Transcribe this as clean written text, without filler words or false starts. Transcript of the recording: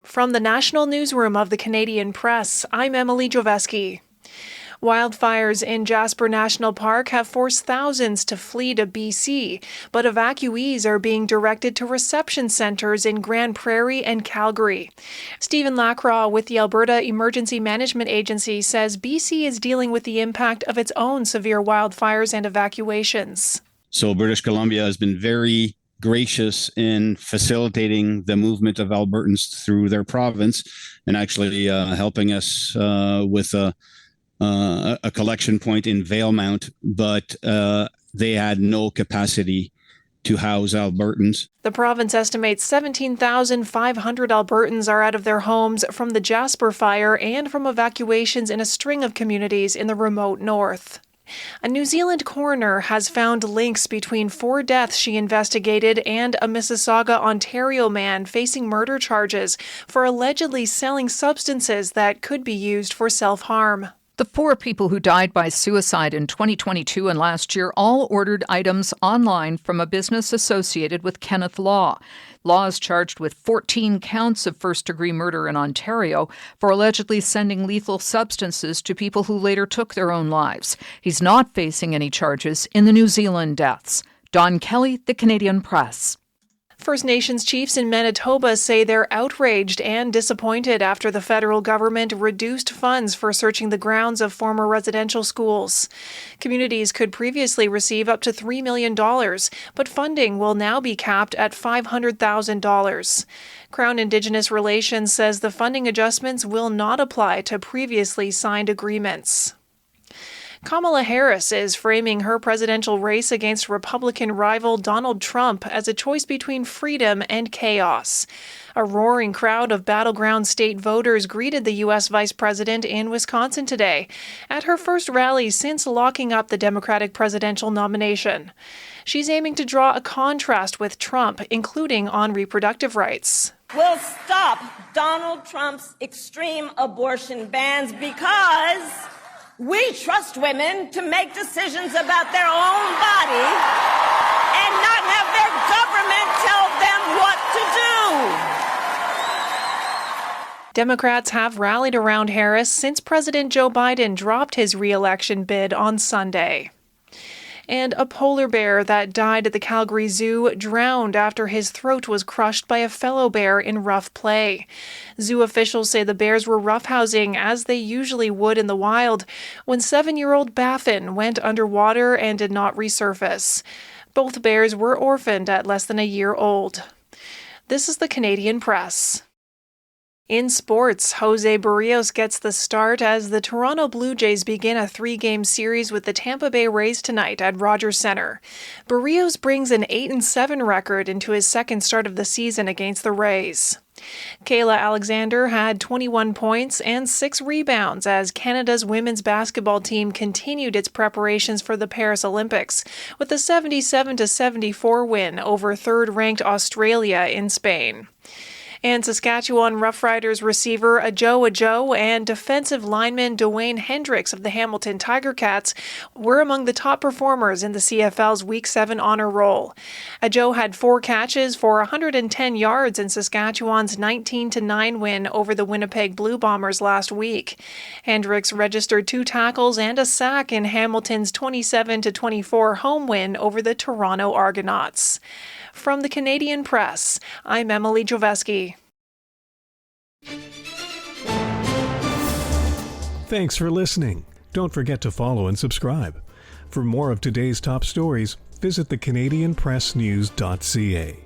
From the National Newsroom of the Canadian Press, I'm Emily Joveski. Wildfires in Jasper National Park have forced thousands to flee to BC, but evacuees are being directed to reception centres in Grand Prairie and Calgary. Stephen Lacroix with the Alberta Emergency Management Agency says BC is dealing with the impact of its own severe wildfires and evacuations. So British Columbia has been very gracious in facilitating the movement of Albertans through their province and actually helping us with a collection point in Valemount, but they had no capacity to house Albertans. The province estimates 17,500 Albertans are out of their homes from the Jasper fire and from evacuations in a string of communities in the remote north. A New Zealand coroner has found links between 4 deaths she investigated and a Mississauga, Ontario man facing murder charges for allegedly selling substances that could be used for self-harm. The 4 people who died by suicide in 2022 and last year all ordered items online from a business associated with Kenneth Law. Law is charged with 14 counts of first-degree murder in Ontario for allegedly sending lethal substances to people who later took their own lives. He's not facing any charges in the New Zealand deaths. Don Kelly, The Canadian Press. First Nations chiefs in Manitoba say they're outraged and disappointed after the federal government reduced funds for searching the grounds of former residential schools. Communities could previously receive up to $3 million, but funding will now be capped at $500,000. Crown Indigenous Relations says the funding adjustments will not apply to previously signed agreements. Kamala Harris is framing her presidential race against Republican rival Donald Trump as a choice between freedom and chaos. A roaring crowd of battleground state voters greeted the U.S. vice president in Wisconsin today, at her first rally since locking up the Democratic presidential nomination. She's aiming to draw a contrast with Trump, including on reproductive rights. We'll stop Donald Trump's extreme abortion bans because we trust women to make decisions about their own body and not have their government tell them what to do. Democrats have rallied around Harris since President Joe Biden dropped his re-election bid on Sunday. And a polar bear that died at the Calgary Zoo drowned after his throat was crushed by a fellow bear in rough play. Zoo officials say the bears were roughhousing, as they usually would in the wild, when 7-year-old Baffin went underwater and did not resurface. Both bears were orphaned at less than a year old. This is the Canadian Press. In sports, Jose Barrios gets the start as the Toronto Blue Jays begin a 3-game series with the Tampa Bay Rays tonight at Rogers Centre. Barrios brings an 8-7 record into his second start of the season against the Rays. Kayla Alexander had 21 points and 6 rebounds as Canada's women's basketball team continued its preparations for the Paris Olympics with a 77-74 win over third-ranked Australia in Spain. And Saskatchewan Roughriders receiver Ajo and defensive lineman Dwayne Hendricks of the Hamilton Tiger Cats were among the top performers in the CFL's Week 7 honor roll. Ajo had 4 catches for 110 yards in Saskatchewan's 19-9 win over the Winnipeg Blue Bombers last week. Hendricks registered 2 tackles and a sack in Hamilton's 27-24 home win over the Toronto Argonauts. From the Canadian Press, I'm Emily Joveski. Thanks for listening. Don't forget to follow and subscribe. For more of today's top stories, visit thecanadianpressnews.ca.